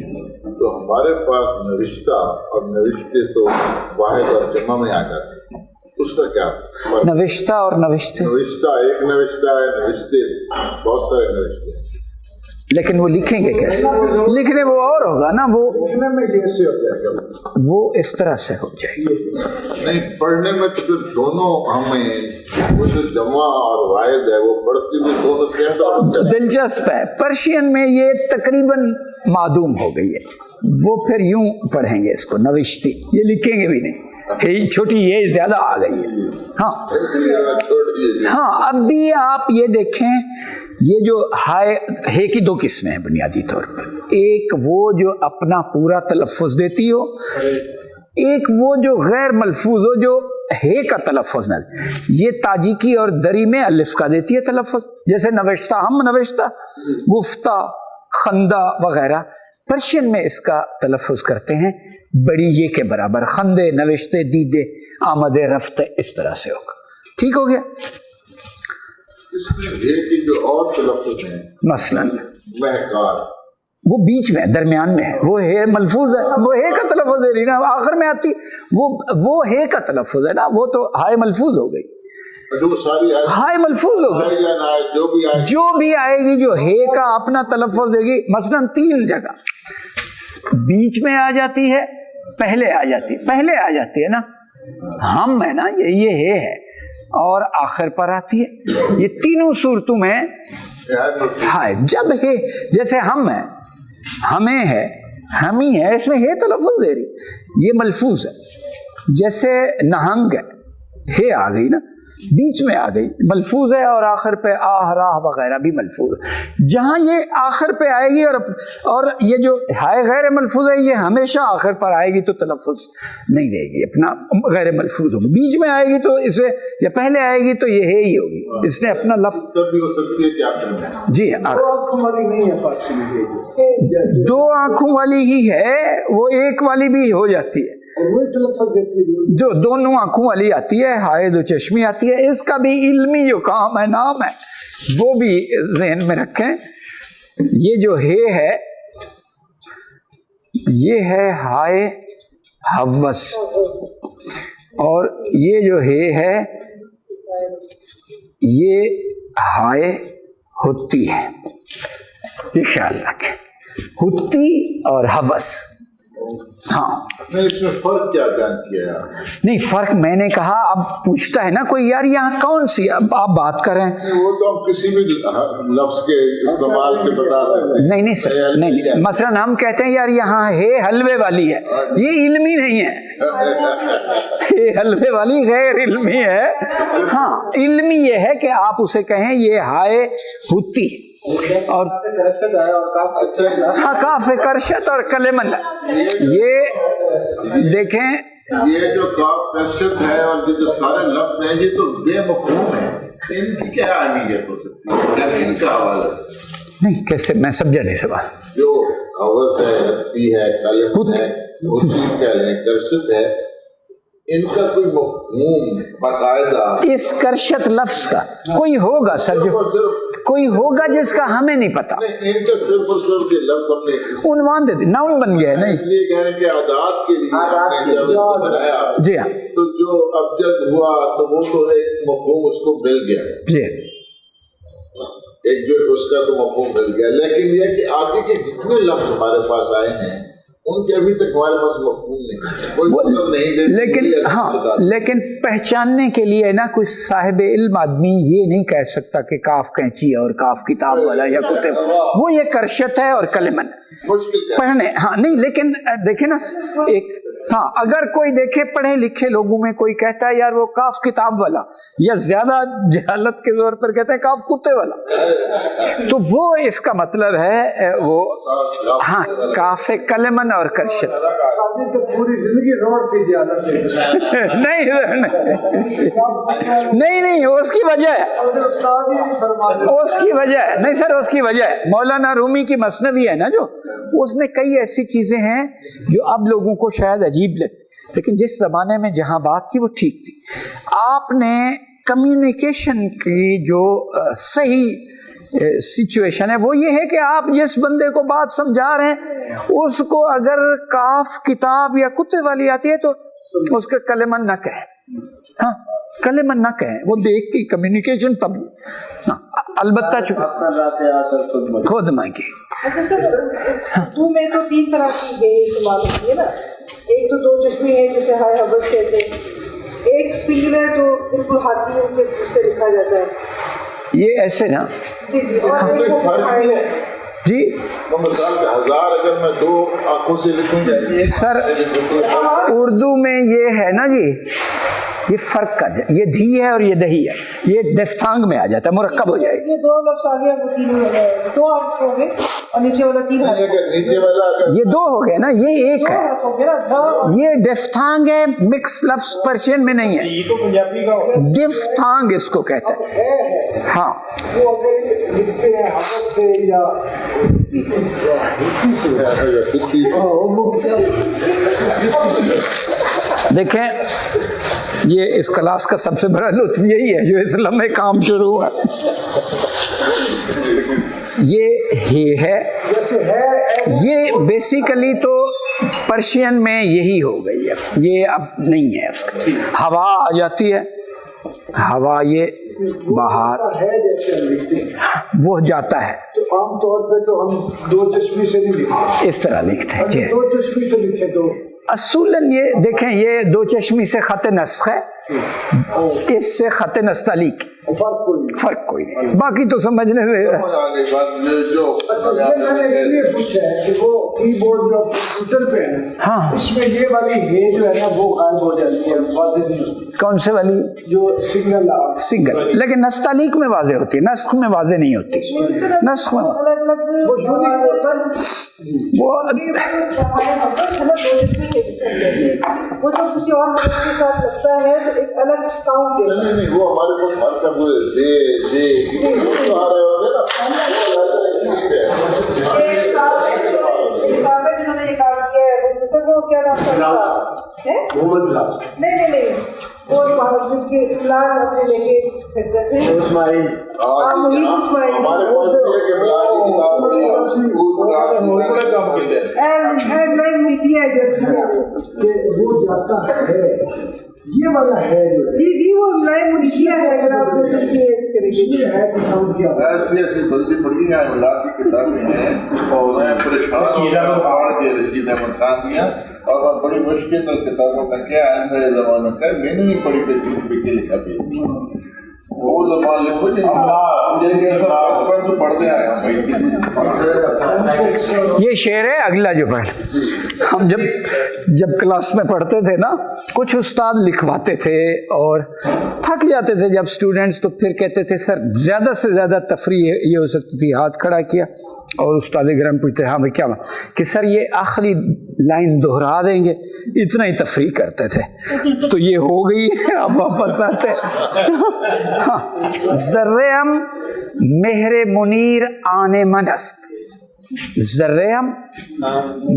تو ہمارے پاس نوشتہ اور نوشتے تو واحد اور جمع میں آ جاتے ہیں، اس کا کیا؟ نوشتہ اور نوشتے، نوشتہ ایک نوشتہ ہے، نوشتے بہت سارے نوشتے ہیں، لیکن وہ لکھیں گے کیسے؟ لکھنے وہ اور ہوگا نا، وہ لکھنے میں یہ سے ہو جائے گا، وہ اس طرح سے ہو جائے گی۔ نہیں پڑھنے میں تو پھر دونوں ہمیں وہ جو جمع اور واحد ہے وہ پڑھتے ہوئے دونوں سیم تو دلچسپ ہے، پرشین میں یہ تقریباً معدوم ہو گئی ہے، وہ پھر یوں پڑھیں گے اس کو نوشتی، یہ لکھیں گے بھی نہیں، چھوٹی یہ زیادہ آ گئی ہے۔ ہاں چھوڑ دیے۔ ہاں، اب بھی آپ یہ دیکھیں، یہ جو ہے کی دو قسمیں ہیں بنیادی طور پر، ایک وہ جو اپنا پورا تلفظ دیتی ہو، ایک وہ جو غیر ملفوظ ہو جو ہے کا تلفظ نہ دے۔ یہ تاجیکی اور دری میں الف کا دیتی ہے تلفظ، جیسے نوشتہ، ہم نوشتہ، گفتہ، خندہ وغیرہ، پرشین میں اس کا تلفظ کرتے ہیں بڑی یہ کے برابر، خندے، نوشتے، دیدے، آمدے، رفتے، اس طرح سے ہوگا۔ ٹھیک ہو گیا؟ اس میں یہ کہ جو اور تلفظ ہیں مثلاً مہکار، وہ بیچ میں درمیان میں ہے، وہ ہے ملفوظ ہے، وہ ہے کا تلفظ ہے نا، آخر میں آتی وہ ہے کا تلفظ ہے نا، وہ تو ہائے ملفوظ ہو گئی، جو ساری ہائے ملفوظ ہو گئی، یا نہ آئے جو بھی آئے گی جو ہے کا اپنا تلفظ دے گی، مثلاً 3 جگہ بیچ میں آ جاتی ہے، پہلے آ جاتی ہے نا، ہم ہے نا، یہ ہے اور آخر پر آتی ہے، یہ تینوں صورتوں میں ہائے، جب ہے جیسے ہم ہے، ہمیں ہے، ہم ہی ہے، اس میں ہے تلفظ دے رہی، یہ ملفوظ ہے، جیسے نہنگ ہے آ گئی نا، بیچ میں آ گئی، ملفوظ ہے، اور آخر پہ آہ راہ وغیرہ بھی ملفوظ ہے، جہاں یہ آخر پہ آئے گی اور یہ جو ہائے غیر ملفوظ ہے یہ ہمیشہ آخر پر آئے گی تو تلفظ نہیں دے گی، اپنا غیر ملفوظ ہوگی، بیچ میں آئے گی تو اسے، یا پہلے آئے گی تو یہ ہے ہی ہوگی، اس نے اپنا لفظ تب بھی ہو سکتی ہے کہ آپ نے جی دو آنکھوں والی ہی ہے، وہ ایک والی بھی ہو جاتی ہے، جو دونوں آنکھوں والی آتی ہے، ہائے دو چشمی آتی ہے، اس کا بھی علمی جو کام ہے، نام ہے، وہ بھی ذہن میں رکھیں۔ یہ جو ہے یہ ہے ہائے حوث، اور یہ جو ہے یہ ہائے ہوتی ہے، یہ خیال رکھیں، ہوتی اور حوث۔ ہاں نہیں، اس میں فرق کیا بیان کیا ہے؟ نہیں، فرق میں نے کہا، اب پوچھتا ہے نا کوئی، یار یہاں کون سی، اب آپ بات کریں، وہ تو ہم کسی بھی لفظ کے استعمال سے بتا سکتے ہیں۔ نہیں سر، نہیں، مثلاً ہم کہتے ہیں یار یہاں ہے حلوے والی ہے، یہ علمی نہیں ہے، یہ حلوے والی غیر علمی ہے۔ ہاں، علمی یہ ہے کہ آپ اسے کہیں یہ ہائے ہوتی، اور ہاں کاف کرشت اور کلمن، یہ دیکھیں، یہ جو کاف کرشت ہے اور یہ جو سارے لفظ ہیں یہ تو بے مفہوم ہے، ان کی کیا اہمیت ہو سکتی ہے؟ کیا ان کا حوالہ نہیں، کیسے، میں سمجھا نہیں سوال۔ جو حوث ہے، ہتی ہے، کلم ہے، ہوتی کہہ لیں، کرشت ہے، ان کا کوئی مفہوم باقاعدہ اس کرشت لفظ کا کوئی ہوگا سر، جو کوئی ہوگا جس کا ہمیں نہیں پتا، ان کا صرف اور صرف یہ لفظ ہم نے عنوان دے دی، ناؤن بن گیا ہے، نہیں اس لیے کہیں کہ عادات کے لیے ہم نے جب اس کو بنایا جی ہاں تو جو ابجد ہوا تو وہ تو ایک مفہوم اس کو مل گیا، جی، ایک جو اس کا تو مفہوم مل گیا، لیکن یہ کہ آگے کے جتنے لفظ ہمارے پاس آئے ہیں ان کے ابھی تک ہمارے پاس مفہوم نہیں، کوئی مطلب نہیں دے، لیکن ہاں، لیکن پہچاننے کے لیے نا کوئی صاحب علم آدمی یہ نہیں کہہ سکتا کہ کاف کینچی اور کاف کتاب والا یا کتب، وہ یہ کرشت ہے اور کلمن، मुश्किल क्या है? पढ़ने, हाँ नहीं, लेकिन देखे ना एक, हाँ अगर कोई देखे पढ़े लिखे लोगों में कोई कहता है यार वो काफ किताब वाला, या ज्यादा जहालत के जोर पर कहते हैं काफ कुत्ते वाला, तो वो इसका मतलब है वो, हाँ काफे कलमन और करशत। तो पूरी जिंदगी रोड पे जहालत है। नहीं उसकी वजह है, उसकी वजह है, नहीं सर उसकी वजह है, मौलाना रूमी की मसनवी है ना जो, उसमें कई ऐसी चीजें हैं जो अब लोगों को शायद अजीब लगती, लेकिन जिस जमाने में जहां बात की वो ठीक थी। आपने कम्युनिकेशन की जो सही सिचुएशन है वो ये है कि आप जिस बंदे को बात समझा रहे हैं उसको अगर काफ किताब या कुत्ते वाली आती है तो उसके कलेमन ना कहें, हाँ कलेमन ना कहें, वो देख के कम्युनिकेशन तब, हाँ अलबत्ता खुद मांगे। अच्छा सर, उर्दू में तो 3 तरह की ये इस्तेमाल होती है ना, एक तो 2 चश्मे हैं जिसे हाय हवस कहते हैं, एक सिंगुलर जो बिल्कुल हाथियों के जिससे लिखा जाता है, ये ऐसे ना जी जी, और कोई एक वो फर्क हाय नहीं है। जी तो मिसाल के 1000 अगर मैं 2 आंखों से लिखूंगा सर, उर्दू में ये है ना जी, ये फर्क कर दे, ये धी है और ये दही है, ये डिफ्थांग में आ जाता है, मुरक्कब हो जाएगा। ये 2 लफ्ज़ आ गया, वो 3 हो गए, 2 हर्फ हो गए और नीचे वाला 3 हर्फ, नीचे वाला अगर ये 2 हो गए ना, ये 1 2 है, हर्फ हो गया ना, झ और ये डिफ्थांग है, मिक्स लफ्ज पर्शियन में नहीं है, ये तो पंजाबी का होगा। डिफ्थांग इसको कहते हैं, हाँ वो अगर लिखते हैं हवस से या देखें ये इस क्लास का सबसे बड़ा लुत्फ यही है जो इस लम्हे काम शुरू हुआ, ये ही है, जैसे है ये बेसिकली तो पर्शियन में यही हो गई है, ये अब नहीं है उसका, हवा आ जाती है, हवा ये बाहर है जैसे हम लिखते हैं, वो जाता है, तो आमतौर पे तो हम 2 चश्मे से नहीं लिखते, इस तरह लिखते हैं जी। 2 चश्मे से लिखे तो असूलन ये देखें, ये 2 चश्मी से खत नस्ख है, इससे खत नस्तलीक, फर्क कोई नहीं, बाकी तो समझने में। अच्छा मैंने इसलिए पूछा है कि वो कीबोर्ड जो कंप्यूटर पे है, हाँ इसमें ये वाली हे जो है ना वो गायब हो जाती है, वाज़ेह नहीं होती, कौन से वाली? जो सिंगल, लेकिन नस्तलीक में वाज़ेह होती है, नस्ख में वाज़ेह नहीं होती, नस्ख में वो जो किसी और मर्द के साथ लगता है तो एक अलग साउंड देता है। नहीं वो हमारे पास हर का पूरे दे तो आ रहे होंगे ना, जिन्होंने ये काम किया है सर, वो क्या नाम था है? नहीं वो महाराष्ट्र के इस्लाम अपने लेके फिरते थे, हमारे पास ये कि मिलाद की किताब पढ़ी है, वो जाता है, ये वाला है जो जी वो नए मुल्किया है, अगर आप ये है कि साउंड क्या है? ऐसी गलती पड़ी है मिलाद की किताब में है, और मैं परेशान पहाड़ के रशीद अहमद खान दिया, और मैं बड़ी मुश्किल तो किताबों का क्या ऐसा जमाना का मैंने नहीं पढ़ी थी, 30 रुपये के लिखा भी वो जबान लिखो मुझे सब बचपन तो पढ़ते आया भाई। ये शेर है अगला जो पढ़, हम जब क्लास में पढ़ते थे ना, कुछ उस्ताद लिखवाते थे और थक जाते थे जब स्टूडेंट्स, तो फिर कहते थे सर ज़्यादा से ज़्यादा तफरीह ये हो सकती थी, हाथ खड़ा किया और उस्ताद ग्राम पूछते हाँ भाई क्या कि सर ये आखिरी लाइन दोहरा देंगे, इतना ही तफरीह करते थे, तो ये हो गई है, अब वापस आते हाँ, ज़र्रेम मेहरे मुनीर आने मनस्त, ज़र्रेम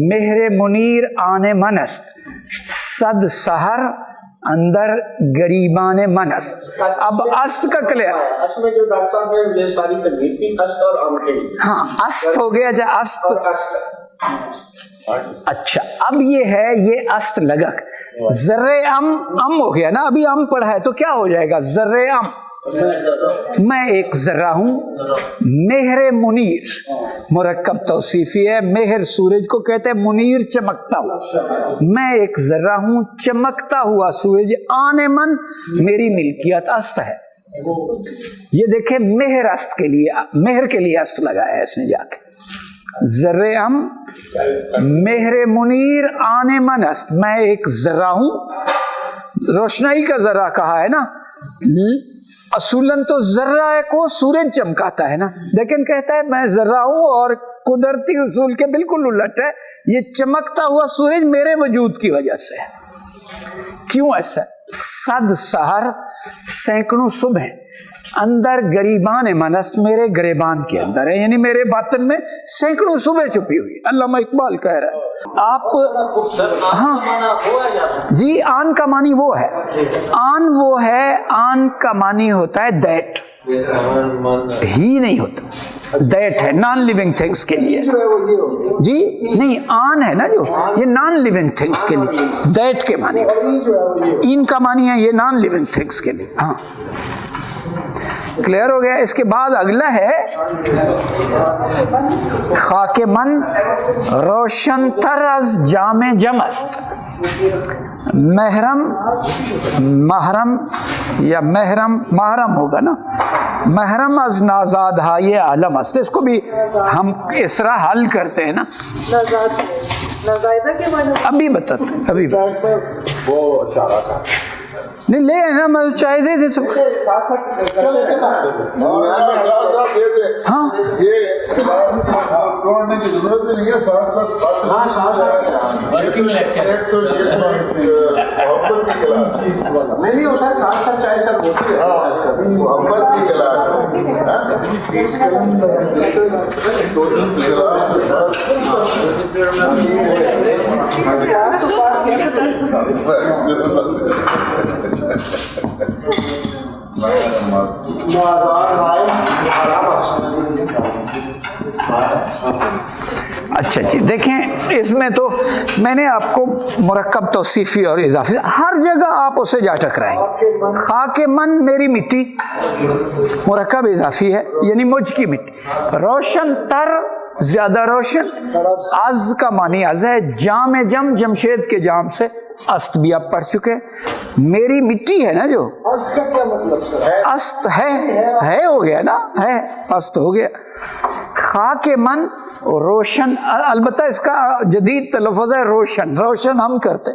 मेहरे मुनीर आने मनस्त, सद सहर अंदर गरीबाने मनस्त। अब अस्त का क्लियर, अस्त में जो डॉक्टर साहब ने ये सारी तकलीफ थी, अस्त और अम के लिए, हाँ अस्त हो गया जा अस्त, और अस्त अच्छा अब ये है, ये अस्त लगक, जर्रे अम हो गया ना, अभी अम पढ़ा है तो क्या हो जाएगा, जर्रे अम, मैं एक जर्रा हूं, मेहरे मुनीर मुरक्कब तौसीफी है, मेहर सूरज को कहते हैं, मुनीर चमकता हुआ, मैं एक जर्रा हूं चमकता हुआ सूरज, आने मन मेरी मिल्कियत, अस्त है, ये देखे मेहर अस्त के लिए, मेहर के लिए अस्त लगाया है इसने जाके, ज़र्रे अम मेहरे मुनीर आने मन अस्त, मैं एक ज़र्रा हूँ, रोशनाई का ज़र्रा कहा है ना, असूलन तो ज़र्रा को सूरज चमकाता है ना, लेकिन कहता है मैं ज़र्रा हूँ, और कुदरती उसूल के बिल्कुल उलट है, ये चमकता हुआ सूरज मेरे वजूद की वजह से है। क्यों ऐसा? सद सहर सैकड़ों सुबह अंदर गरीबान मनस, मेरे गरीबान के अंदर है, यानी मेरे बातन में सैकड़ों सुबह छुपी हुई। अल्लामा इकबाल कह रहा है। आप हाँ जी, आन का मानी वो है, आन वो है, आन का मानी होता है दैट, ही नहीं होता, दैट है नॉन लिविंग थिंग्स के लिए जी, नहीं आन है ना जो, ये नॉन लिविंग थिंग्स के लिए, दैट के मानी, इन का मानी है ये नॉन लिविंग थिंग्स के लिए। हाँ क्लियर हो गया। इसके बाद अगला है खाके मन रोशन तरज जामे जमस्त, महरम महरम या महरम महरम होगा ना, महरम अज नाजाद हा ये आलम अस्त, इसको भी हम इसरा हल करते हैं ना, अभी बताते अभी वो इशारा था। नहीं ले ना, मैं चाहे दे दे सब। हाँ ये तोड़ने की जरूरत नहीं है, साथ साथ वर्किंग लेक्चर एक तो ये मोहब्बत की क्लास, नहीं हो सर, साथ साथ चाहे सब होती है, मोहब्बत की क्लास, अच्छा जी, देखें इसमें तो मैंने आपको मुरक्कब तौसीफी और इजाफी हर जगह आप उसे जा टकराएंगे। खाके मन मेरी मिट्टी मुरक्कब इजाफी है, यानी मुझ की मिट्टी, रोशन तर ज्यादा रोशन, अज का मानी अज है, जाम जम जमशेद के जाम से, अस्त भी आप पढ़ चुके, मेरी मिट्टी है ना जो, अस्त का क्या मतलब सर? अस्त है हो गया ना, है अस्त हो गया। खाके मन रोशन, अलबत्ता इसका जदीद तलफ़्ज़ है रोशन, रोशन हम करते,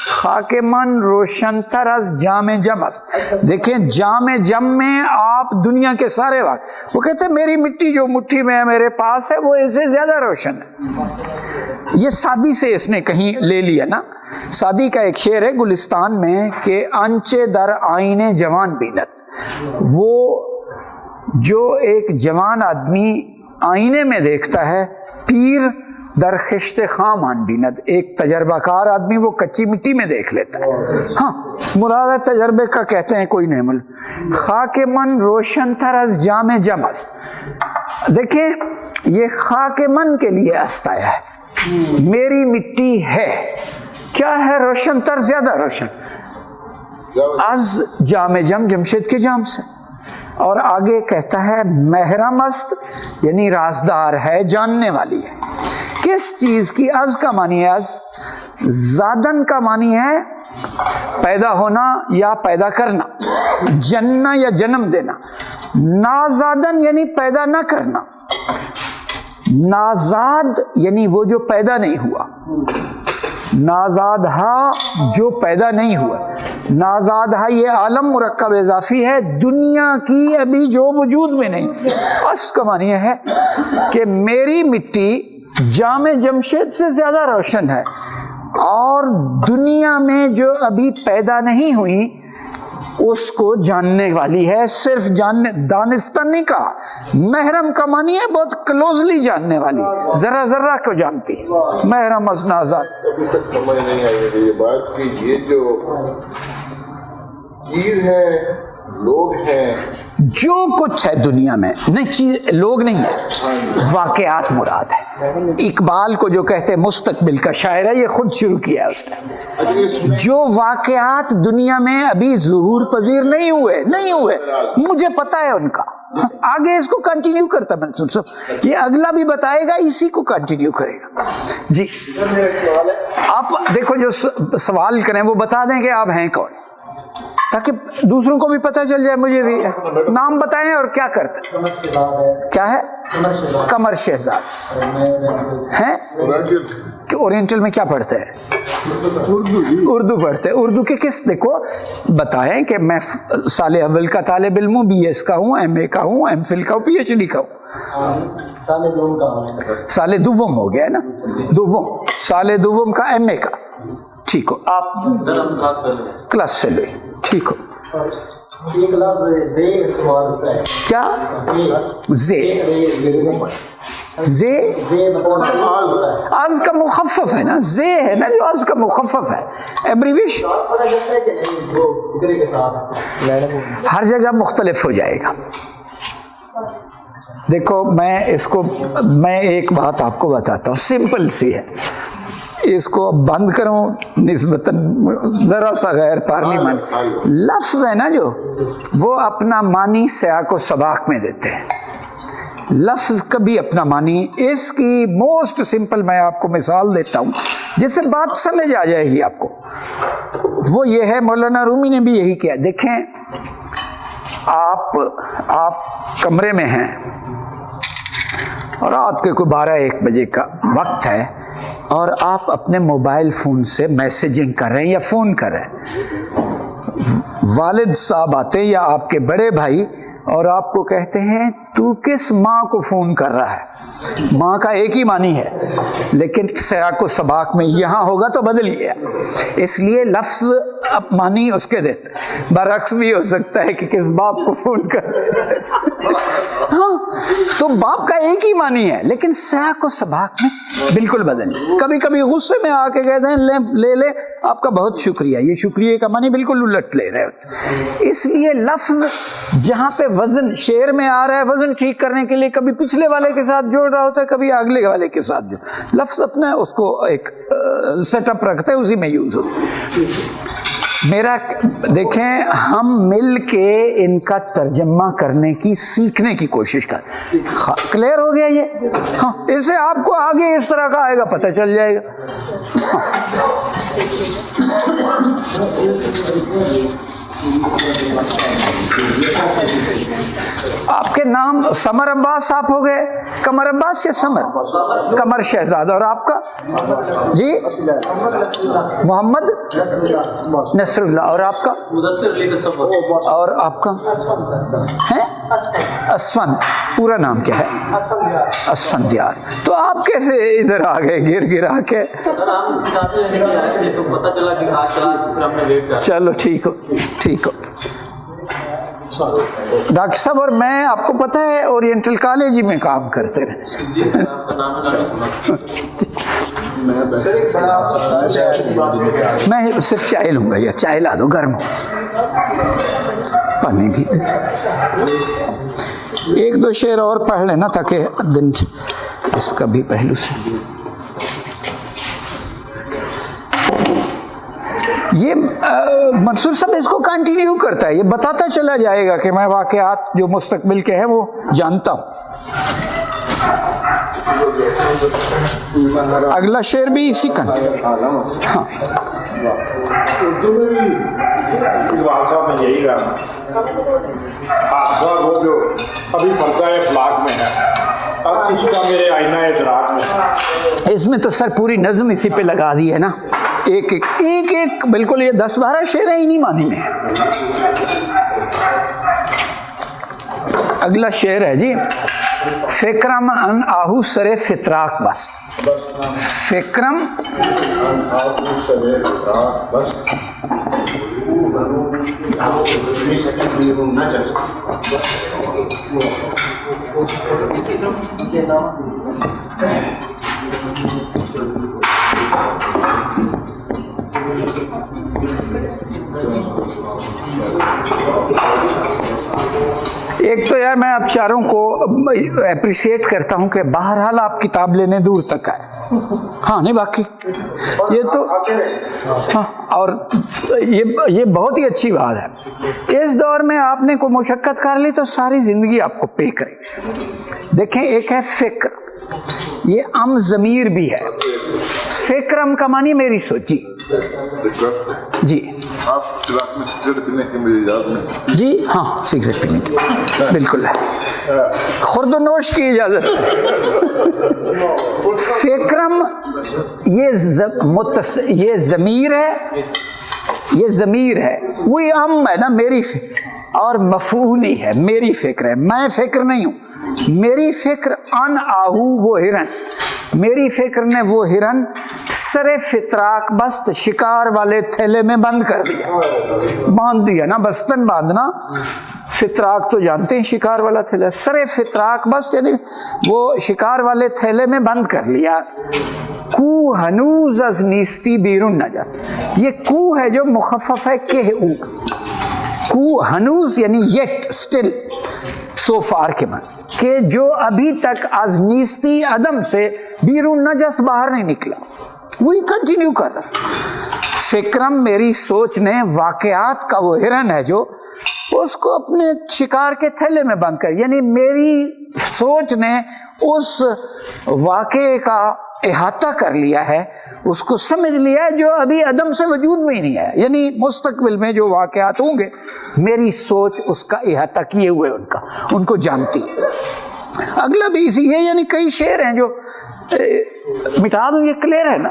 खाके मन रोशन तरस जामे जमस। देखें जामे जम में आप दुनिया के सारे वाक़, वो कहते हैं मेरी मिट्टी जो मुट्ठी में है मेरे पास है वो इससे ज्यादा रोशन है। ये सादी से इसने कहीं ले लिया ना, सादी का एक शेर है गुलिस्तान में कि आंचे दर आईने जवान बीनत, वो जो एक जवान आदमी आईने में देखता है, पीर दर खिश्ते खाम आन बीनत, एक तजर्बाकार आदमी वो कच्ची मिट्टी में देख लेता है। हाँ मुराद तजर्बे का कहते हैं कोई नहीं मुल। खाके मन रोशन तरस जामे जमस, देखें ये खाके मन के लिए अस्त आया है, मेरी मिट्टी है, क्या है? रोशन तर ज्यादा रोशन, अज जामे जम जमशेद के जाम से, और आगे कहता है महरम अस्त, यानी राजदार है, जानने वाली है। किस चीज की? अज का मानी है अज, जादन का मानी है पैदा होना या पैदा करना, जन्ना या जन्म देना, नाजादन यानी पैदा ना करना, नाजाद यानी वो जो पैदा नहीं हुआ, नाजाद हा जो पैदा नहीं हुआ, नाजाद हा ये आलम मुरक्कब इजाफी है, दुनिया की अभी जो वजूद में नहीं। अस का मानी है कि मेरी मिट्टी जामे जमशेद से ज्यादा रोशन है, और दुनिया में जो अभी पैदा नहीं हुई उसको जानने वाली है, सिर्फ जानने, दानिस्ता नहीं कहा, महरम का मानी है बहुत क्लोजली जानने वाली, जरा जरा को जानती है, महरम अज़ नाज़ाद। अभी तक समझ नहीं आई मेरी ये बात कि ये जो चीज है, लोग हैं, जो कुछ है दुनिया में, नहीं चीज लोग नहीं है, वाक़यात मुराद है। इकबाल को जो कहते हैं मुस्तकबिल का शायर है, ये खुद शुरू किया है उसने। जो वाक़यात दुनिया में अभी ज़ुहूर पजीर नहीं हुए, मुझे पता है उनका, आगे इसको कंटिन्यू करता मंसूर साहब, ये अगला भी बताएगा, इसी को कंटिन्यू करेगा जी। आप देखो जो सवाल करें वो बता दें कि आप हैं कौन, ताकि दूसरों को भी पता चल जाए, मुझे भी नाम बताएं और क्या करते, क्या है। कमर शहजाद हैं? ओरिएंटल में क्या पढ़ते हैं? उर्दू पढ़ते हैं। उर्दू के किस, देखो बताएं कि मैं साले अव्वल का तालिब इल्म हूँ, BS का हूँ, MA का हूँ, MPhil का हूँ, PhD का हूँ। साले दुवम हो गया है ना, दुवम, साले दुवम का MA का, ठीक हो आप क्लास फेलो, ठीक हो। क्या जे आज का मुखफ़फ़ है ना, जे है ना जो आज का मुखफ़फ़ है, एब्रीविएशन हर जगह मुख्तलिफ हो जाएगा। देखो मैं एक बात आपको बताता हूँ, सिंपल सी है, इसको अब बंद करूं निस्बतन ज़रा सा गैर पार्लियामेंट लफ्ज़ है ना जो, वो अपना मानी सियाक व सबाक में देते हैं। लफ्ज़ कभी अपना मानी, इसकी मोस्ट सिंपल मैं आपको मिसाल देता हूँ जिससे बात समझ आ जाएगी आपको। वो ये है, मौलाना रूमी ने भी यही किया। देखें आप कमरे में हैं और रात के कोई 12-1 बजे का वक्त है और आप अपने मोबाइल फ़ोन से मैसेजिंग कर रहे हैं या फ़ोन कर रहे हैं, वालिद साहब आते या आपके बड़े भाई और आपको कहते हैं तू किस माँ को फ़ोन कर रहा है। माँ का एक ही मानी है, लेकिन सियाक व सबाक में यहाँ होगा तो बदल गया, इसलिए लफ्ज़ अब मानी उसके देते। बरअक्स भी हो सकता है कि किस बाप को फ़ोन कर हाँ, तो बाप का एक ही मानी है, लेकिन सियाक व सबाक में बिल्कुल बदल। कभी कभी गुस्से में आके कहते हैं ले आपका बहुत शुक्रिया, ये शुक्रिया का मानी बिल्कुल उलट ले रहे होते। इसलिए लफ्ज़ जहाँ पे वज़न शेर में आ रहा है, वज़न ठीक करने के लिए कभी पिछले वाले के साथ जोड़ रहा होता है, कभी अगले वाले के साथ जो लफ्ज़ अपना उसको एक सेटअप रखते हैं, उसी में यूज़ होता है। मेरा देखें, हम मिल के इनका तर्जमा करने की सीखने की कोशिश कर। क्लियर हो गया ये? हाँ, इससे आपको आगे इस तरह का आएगा पता चल जाएगा। आपके नाम समर अब्बास आप हो गए, कमर अब्बास या समर? कमर शहजाद। और आपका जी? मोहम्मद नसरुल्लाह। और आपका? और आपका है? असफंद। पूरा नाम क्या है? असफंद यार। तो आप कैसे इधर आ गए गिरा के? चलो ठीक हो, ठीक हो। डॉक्टर साहब और मैं, आपको पता है, ओरिएंटल कॉलेज में काम करते रहे। मैं सिर्फ चाय लूंगा, या चाय ला दो गर्म, पानी भी। 1-2 शेर और पढ़ लेना ताकि दिन इसका भी पहलू से। ये मंसूर साहब इसको कंटिन्यू करता है, ये बताता चला जाएगा कि मैं वाक़यात जो मुस्तकबिल के हैं वो जानता हूँ। अगला शेर भी इसी का। हाँ, उर्दू में भी इकबाल साहब ने यही कहा, हादसा वो जो अभी पर्दा इखलाक में है, अब उसका मेरे आईना इदराक में। इसमें तो सर पूरी नज़म इसी पे लगा दी है ना, एक बिल्कुल। ये 10-12 शेर है इन्हीं मानी में। अगला शेर है जी, फिक्रम अन आहू सरे फितराक बस्त। फिक्रम एक तो यार मैं आप चारों को अप्रिशिएट करता हूं कि बहरहाल आप किताब लेने दूर तक आए। हाँ नहीं बाकी ये तो हाँ, और ये बहुत ही अच्छी बात है। इस दौर में आपने कोई मुशक्कत कर ली तो सारी जिंदगी आपको पे करे। देखें, एक है फिक्र, ये अम ज़मीर भी है। फिक्रम का मानी मेरी सोची जी। आप सिगरेट पीने की मेरी याद में? जी हाँ, सिगरेट पीने की बिल्कुल है। खुर्दनोश की इजाजत है। फिक्रम ये ज़मीर है, ये ज़मीर है, वही अम है ना, मेरी फिक्र, और मफूली है, मेरी फिक्र है, मैं फिक्र नहीं हूँ। मेरी फिक्र अन आहू वो हिरन, मेरी फिक्र ने वो हिरन सरे फितराक बस्त शिकार वाले थैले में बंद कर दिया, बांध दिया ना, बस्तन बांधना, फितराक तो जानते हैं शिकार वाला थैला, सरे फितराक बस्त यानी वो शिकार वाले थैले में बंद कर लिया। कू हनूज अज नीस्ती बीरुन नजर, ये कू है जो मुखफ़फ़ है के ऊ, कू हनूज यानी येट, स्टिल, सो फार के मन कि जो अभी तक आज नीस्ती अदम से बीरुन नजस बाहर नहीं निकला, वही कंटिन्यू कर रहा। फिक्रम मेरी सोच ने वाकयात का वो हिरन है जो उसको अपने शिकार के थैले में बंद कर, यानी मेरी सोच ने उस वाकये का इहाता कर लिया है, उसको समझ लिया है जो अभी अदम से वजूद में ही नहीं है, यानी मुस्तकबिल में जो वाकयात होंगे मेरी सोच उसका इहाता किए हुए उनको जानती है। अगला भी इसी है, यानी कई शेर हैं जो मिटा दूं, ये क्लियर है ना।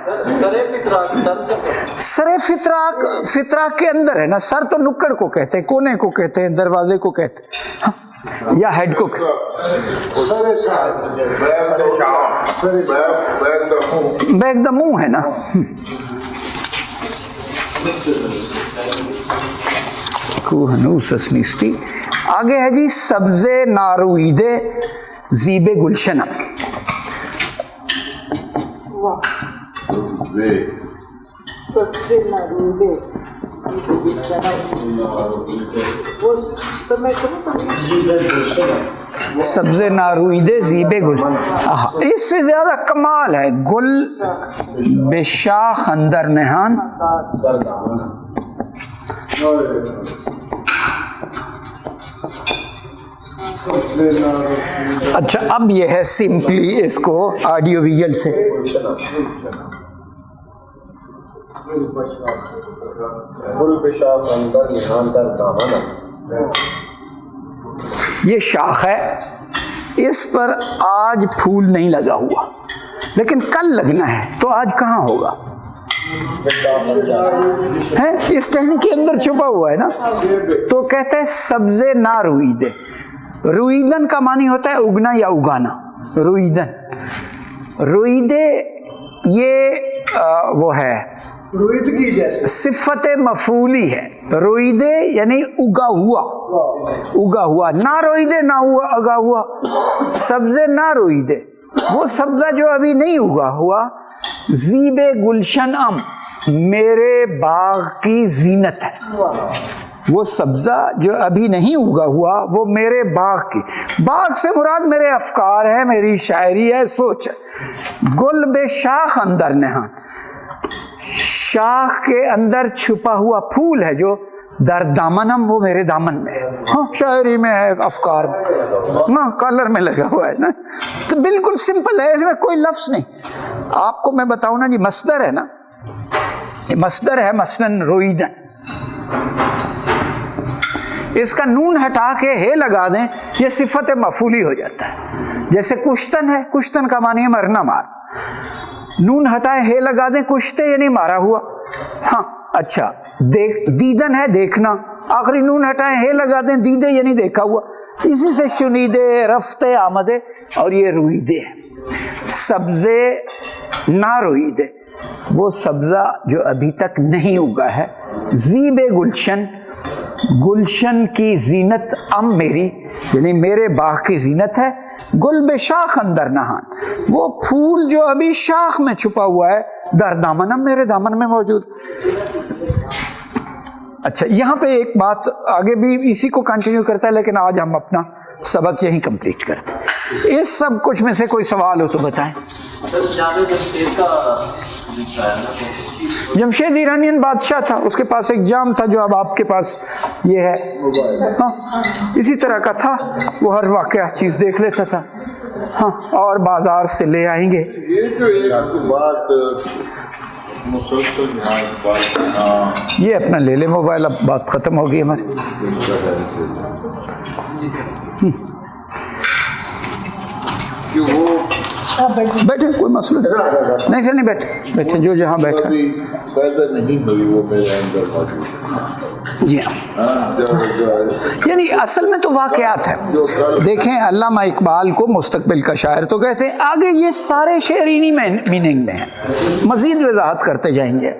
सरे फितराक के अंदर है ना, सर तो नुक्कड़ को कहते हैं, कोने को कहते हैं, दरवाजे को कहते हैं, हाँ, या हेड को बैग द मुंह है ना। आगे है जी सब्जे नारुईदे ज़ीबे गुलशना, सब्ज़े नारुईदे ज़ीबे गुल, इससे ज्यादा कमाल है गुल बेशाख अंदर नहान। अच्छा, अब यह है सिंपली इसको ऑडियो विजुअल से, ये शाख है, इस पर आज फूल नहीं लगा हुआ, लेकिन कल लगना है, तो आज कहाँ होगा है, इस टहनी के अंदर छुपा हुआ है ना। तो कहते हैं सब्जे ना रुईदे, रुईदन का मानी होता है उगना या उगाना, रुईदन, रुईदे ये वो है रुईदगी जैसे सिफत मफूली है, रुईदे यानी उगा हुआ, उगा हुआ, ना रोईदे ना हुआ उगा हुआ, सब्जे ना रोईदे वो सब्जा जो अभी नहीं उगा हुआ, ज़ीबे गुलशन अम मेरे बाग की जीनत है, वो सब्जा जो अभी नहीं उगा हुआ वो मेरे बाग की, बाग से मुराद मेरे अफकार है, मेरी शायरी है, सोच है। गुल बेशाख अंदर नहान, शाख के अंदर छुपा हुआ फूल है जो दर दामनम वो मेरे दामन में है, हाँ शायरी में है, अफकार में, हाँ कॉलर में लगा हुआ है ना। तो बिल्कुल सिंपल है, इसमें कोई लफ्ज नहीं। आपको मैं बताऊं ना जी, मस्दर है ना, ये मस्दर है मसलन रोईदन, इसका नून हटा के हे लगा दें, ये सिफत मफूली हो जाता है। जैसे कुश्तन है, कुश्तन का मानी है मरना मार, नून हटाए हे लगा दें कुश्ते यानी मारा हुआ, हाँ अच्छा। दीदन है देखना, आखिरी नून हटाए हे लगा दें दीदे यानी देखा हुआ, इसी से शुनीदे रफ्ते आमदे, और ये रुईदे है। सब्जे ना रुईदे वो सब्जा जो अभी तक नहीं उगा है, ज़ीबे गुलशन, गुलशन की जीनत अम मेरी यानी मेरे बाग की जीनत है, गुल बेशाख अंदर नहान वो फूल जो अभी शाख में छुपा हुआ है, दर दामनम मेरे दामन में मौजूद। अच्छा, यहाँ पे एक बात आगे भी इसी को कंटिन्यू करता है, लेकिन आज हम अपना सबक यहीं कंप्लीट करते हैं। इस सब कुछ में से कोई सवाल हो तो बताएं। जमशेद ईरानियन बादशाह था, उसके पास एक जाम था जो अब आपके पास ये है, हाँ इसी तरह का था, वो हर वाकया चीज देख लेता था, हाँ और बाजार से ले आएंगे। ये जो एक बात मुसलसल ये अपना ले ले मोबाइल, अब बात खत्म हो गई हमारी। कि वो بیٹھے کوئی مسئلہ نہیں سر، نہیں بیٹھے بیٹھے جو جہاں بیٹھا कभी पैदा नहीं हुई, वो मेरे अंदर मौजूद है। جی ہاں، یعنی اصل میں تو واقعات ہیں۔ دیکھیں علامہ اقبال کو مستقبل کا شاعر تو کہتے ہیں، آگے یہ سارے شعر انہی میننگ میں ہیں، مزید وضاحت کرتے جائیں گے۔